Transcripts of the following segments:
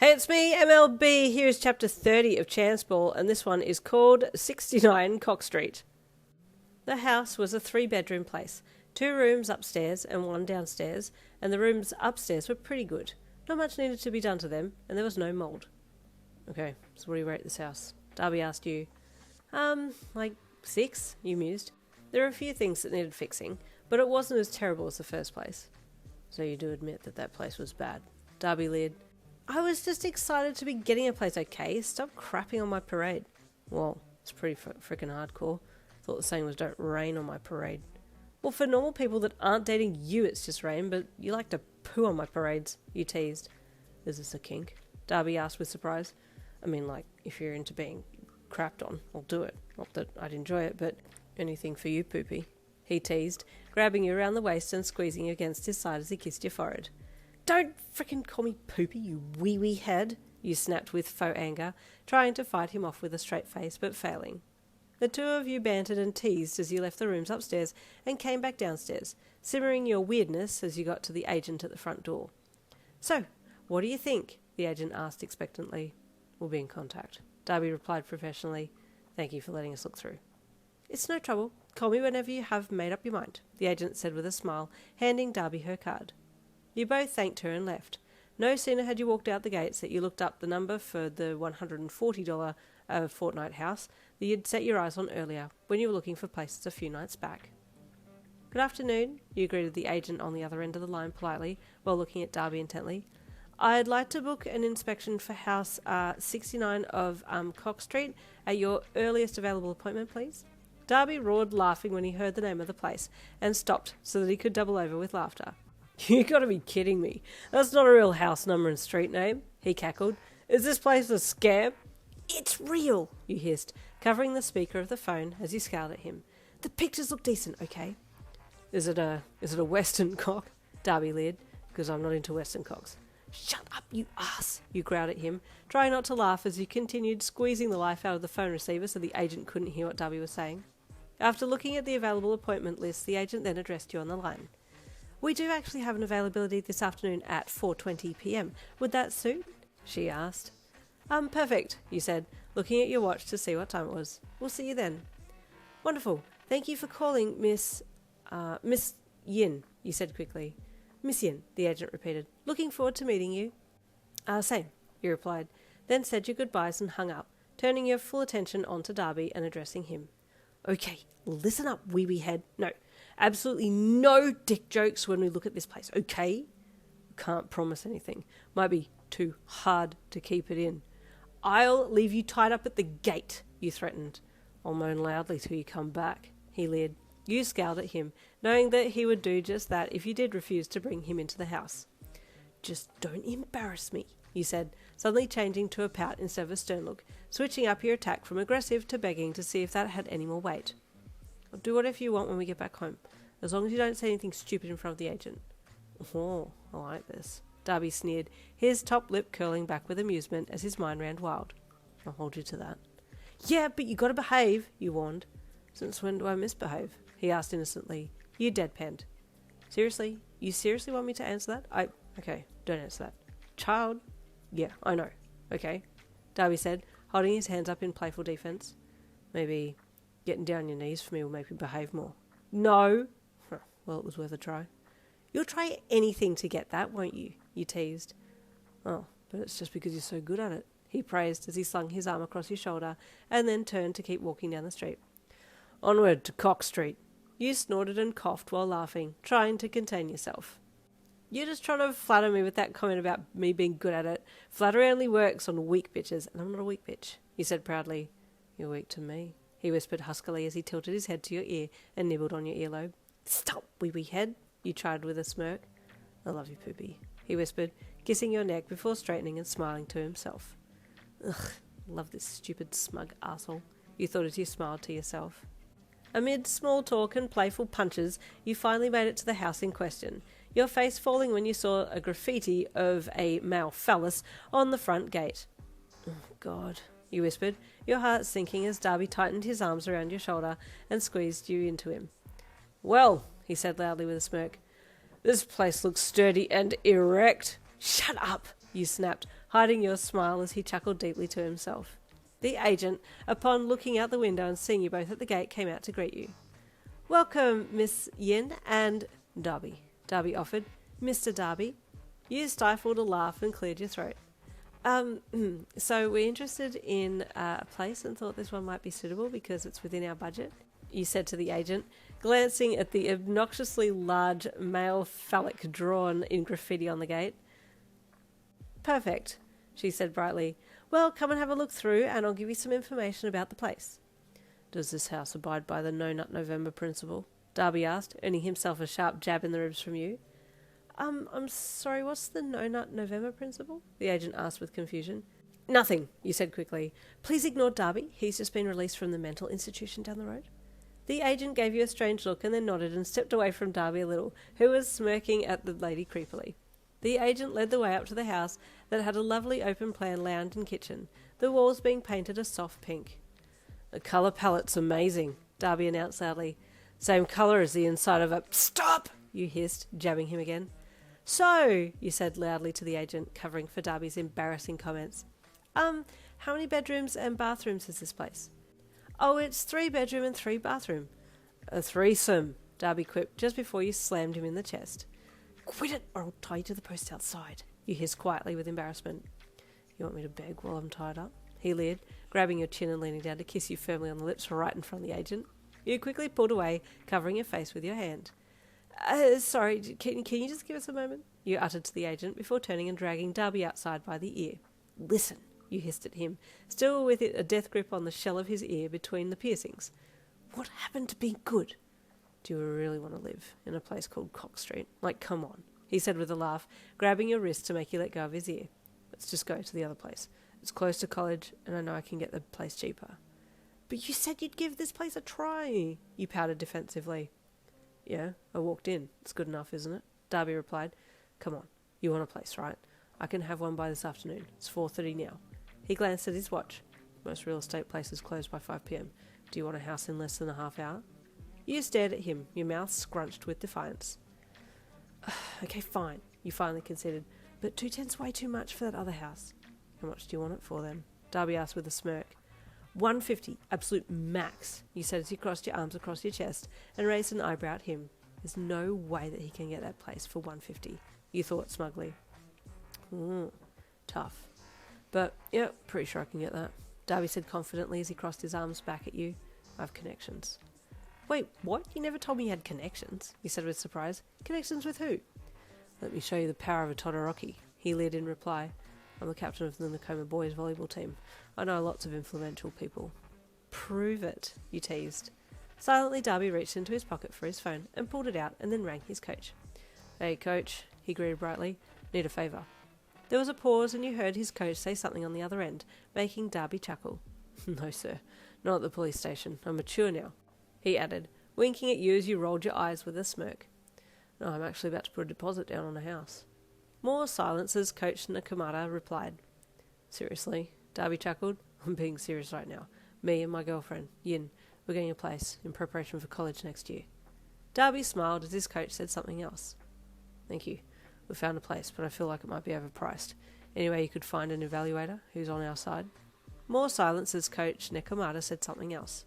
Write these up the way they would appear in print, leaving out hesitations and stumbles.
Hey, it's me, MLB. Here's chapter 30 of Chance Ball, and this one is called 69 Cock Street. The house was a 3-bedroom place, 2 rooms upstairs and 1 downstairs, and the rooms upstairs were pretty good. Not much needed to be done to them, and there was no mould. Okay, so what do you rate this house? Dabi asked you. Like 6, you mused. There were a few things that needed fixing, but it wasn't as terrible as the first place. So you do admit that place was bad. Dabi leered. I was just excited to be getting a place okay. Stop crapping on my parade. Well, it's pretty frickin' hardcore. Thought the saying was don't rain on my parade. Well, for normal people that aren't dating you, it's just rain, but you like to poo on my parades, you teased. Is this a kink? Dabi asked with surprise. I mean, like, if you're into being crapped on, I'll do it. Not that I'd enjoy it, but anything for you, poopy. He teased, grabbing you around the waist and squeezing you against his side as he kissed your forehead. Don't frickin' call me poopy, you wee head, you snapped with faux anger, trying to fight him off with a straight face, but failing. The two of you bantered and teased as you left the rooms upstairs and came back downstairs, simmering your weirdness as you got to the agent at the front door. So, what do you think? The agent asked expectantly. We'll be in contact. Dabi replied professionally. Thank you for letting us look through. It's no trouble. Call me whenever you have made up your mind, the agent said with a smile, handing Dabi her card. You both thanked her and left. No sooner had you walked out the gates that you looked up the number for the $140 fortnight house that you'd set your eyes on earlier when you were looking for places a few nights back. Good afternoon, you greeted the agent on the other end of the line politely while looking at Dabi intently. I'd like to book an inspection for house 69 of Cock Street at your earliest available appointment, please. Dabi roared laughing when he heard the name of the place and stopped so that he could double over with laughter. You gotta be kidding me. That's not a real house number and street name, he cackled. Is this place a scam? It's real, you hissed, covering the speaker of the phone as you scowled at him. The pictures look decent, okay? Is it a western cock? Dabi leered, because I'm not into western cocks. Shut up, you ass, you growled at him, trying not to laugh as you continued squeezing the life out of the phone receiver so the agent couldn't hear what Dabi was saying. After looking at the available appointment list, the agent then addressed you on the line. We do actually have an availability this afternoon at 4:20 p.m. Would that suit? She asked. Perfect, you said, looking at your watch to see what time it was. We'll see you then. Wonderful. Thank you for calling, Miss Yin, you said quickly. Miss Yin, the agent repeated. Looking forward to meeting you. Same, you replied, then said your goodbyes and hung up, turning your full attention onto Dabi and addressing him. Okay, listen up, wee head. No, absolutely no dick jokes when we look at this place, okay? Can't promise anything. Might be too hard to keep it in. I'll leave you tied up at the gate, you threatened. I'll moan loudly till you come back, he leered. You scowled at him, knowing that he would do just that if you did refuse to bring him into the house. Just don't embarrass me, you said, suddenly changing to a pout instead of a stern look, switching up your attack from aggressive to begging to see if that had any more weight. I'll do whatever you want when we get back home, as long as you don't say anything stupid in front of the agent. Oh, I like this. Dabi sneered, his top lip curling back with amusement as his mind ran wild. I'll hold you to that. Yeah, but you gotta behave, you warned. Since when do I misbehave? He asked innocently. You deadpanned. Seriously? You seriously want me to answer that? Okay, don't answer that. Child? Yeah, I know. Okay, Dabi said, holding his hands up in playful defense. Maybe getting down on your knees for me will make me behave more. No. Well, it was worth a try. You'll try anything to get that, won't you? You teased. Oh, but it's just because you're so good at it, he praised as he slung his arm across your shoulder and then turned to keep walking down the street. Onward to Cock Street. You snorted and coughed while laughing, trying to contain yourself. You're just trying to flatter me with that comment about me being good at it. Flattery only works on weak bitches, and I'm not a weak bitch, he said proudly. You're weak to me, he whispered huskily as he tilted his head to your ear and nibbled on your earlobe. Stop, wee head, you tried with a smirk. I love you, poopy, he whispered, kissing your neck before straightening and smiling to himself. Ugh, love this stupid smug arsehole, you thought as you smiled to yourself. Amid small talk and playful punches, you finally made it to the house in question, your face falling when you saw a graffiti of a male phallus on the front gate. Oh, God, you whispered, your heart sinking as Dabi tightened his arms around your shoulder and squeezed you into him. Well, he said loudly with a smirk, this place looks sturdy and erect. Shut up, you snapped, hiding your smile as he chuckled deeply to himself. The agent, upon looking out the window and seeing you both at the gate, came out to greet you. Welcome, Miss Yin and Dabi, Dabi offered. Mr. Dabi. You stifled a laugh and cleared your throat. So we're interested in a place and thought this one might be suitable because it's within our budget, you said to the agent, glancing at the obnoxiously large male phallic drawn in graffiti on the gate. Perfect, she said brightly. Well, come and have a look through and I'll give you some information about the place. Does this house abide by the No Nut November principle? Dabi asked, earning himself a sharp jab in the ribs from you. I'm sorry, what's the No Nut November principle? The agent asked with confusion. Nothing, you said quickly. Please ignore Dabi. He's just been released from the mental institution down the road. The agent gave you a strange look and then nodded and stepped away from Dabi a little, who was smirking at the lady creepily. The agent led the way up to the house that had a lovely open-plan lounge and kitchen, the walls being painted a soft pink. The colour palette's amazing, Dabi announced loudly. Same colour as the inside of a... Stop! You hissed, jabbing him again. So, you said loudly to the agent, covering for Dabi's embarrassing comments. How many bedrooms and bathrooms is this place? Oh, it's 3 bedroom and 3 bathroom. A threesome, Dabi quipped just before you slammed him in the chest. Quit it or I'll tie you to the post outside, you hissed quietly with embarrassment. You want me to beg while I'm tied up? He leered, grabbing your chin and leaning down to kiss you firmly on the lips right in front of the agent. You quickly pulled away, covering your face with your hand. Sorry, can you just give us a moment? You uttered to the agent before turning and dragging Dabi outside by the ear. Listen, you hissed at him, still with a death grip on the shell of his ear between the piercings. What happened to being good? Do you really want to live in a place called Cock Street? Like, come on, he said with a laugh, grabbing your wrist to make you let go of his ear. Let's just go to the other place. It's close to college, and I know I can get the place cheaper. But you said you'd give this place a try, you pouted defensively. Yeah, I walked in. It's good enough, isn't it? Dabi replied. Come on, you want a place, right? I can have one by this afternoon. It's 4:30 now. He glanced at his watch. Most real estate places close by 5 p.m. Do you want a house in less than a half hour? You stared at him, your mouth scrunched with defiance. Okay, fine, you finally conceded. But 210's way too much for that other house. How much do you want it for then? Dabi asked with a smirk. 150, absolute max, you said as you crossed your arms across your chest and raised an eyebrow at him. There's no way that he can get that place for 150, you thought smugly. Tough. But, yeah, pretty sure I can get that, Dabi said confidently as he crossed his arms back at you. I have connections. Wait, what? You never told me you had connections, you said with surprise. Connections with who? Let me show you the power of a Todoroki, he leered in reply. I'm the captain of the Nekoma boys volleyball team. I know lots of influential people. Prove it, you teased. Silently, Dabi reached into his pocket for his phone and pulled it out and then rang his coach. Hey, coach, he greeted brightly. Need a favour. There was a pause and you heard his coach say something on the other end, making Dabi chuckle. No, sir, not at the police station. I'm mature now, he added, winking at you as you rolled your eyes with a smirk. No, I'm actually about to put a deposit down on a house. More silence as Coach Nekoma replied. Seriously, Dabi chuckled. I'm being serious right now. Me and my girlfriend, Yin, we're getting a place in preparation for college next year. Dabi smiled as his coach said something else. Thank you. We found a place, but I feel like it might be overpriced. Anyway, you could find an evaluator who's on our side. More silence as Coach Nekoma said something else.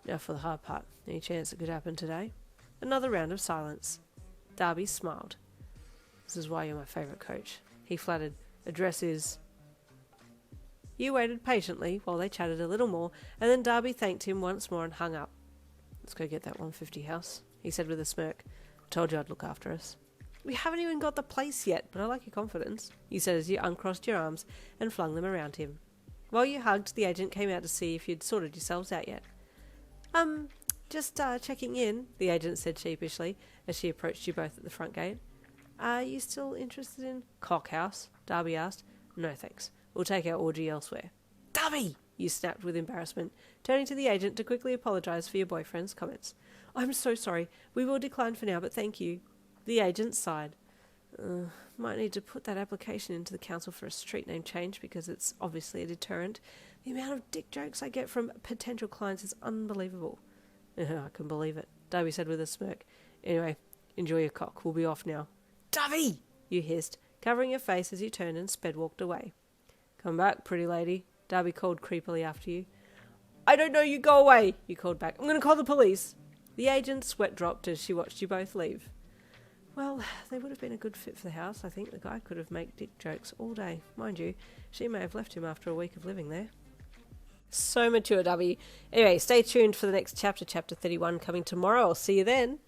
Now for the hard part. Any chance it could happen today? Another round of silence. Dabi smiled. This is why you're my favourite coach, he flattered. Address is... You waited patiently while they chatted a little more, and then Dabi thanked him once more and hung up. Let's go get that 150 house, he said with a smirk. I told you I'd look after us. We haven't even got the place yet, but I like your confidence, you said as you uncrossed your arms and flung them around him. While you hugged, the agent came out to see if you'd sorted yourselves out yet. Just checking in, the agent said sheepishly as she approached you both at the front gate. Are you still interested in Cockhouse? Dabi asked. No thanks. We'll take our orgy elsewhere. Dabi! You snapped with embarrassment, turning to the agent to quickly apologise for your boyfriend's comments. I'm so sorry. We will decline for now, but thank you. The agent sighed. Might need to put that application into the council for a street name change because it's obviously a deterrent. The amount of dick jokes I get from potential clients is unbelievable. I can believe it, Dabi said with a smirk. Anyway, enjoy your cock. We'll be off now. Dabi! You hissed, covering your face as you turned and sped walked away. Come back, pretty lady, Dabi called creepily after you. I don't know you, go away, you called back. I'm going to call the police. The agent's sweat dropped as she watched you both leave. Well, they would have been a good fit for the house. I think the guy could have made dick jokes all day. Mind you, she may have left him after a week of living there. So mature, Dabi. Anyway, stay tuned for the next chapter, chapter 31, coming tomorrow. I'll see you then.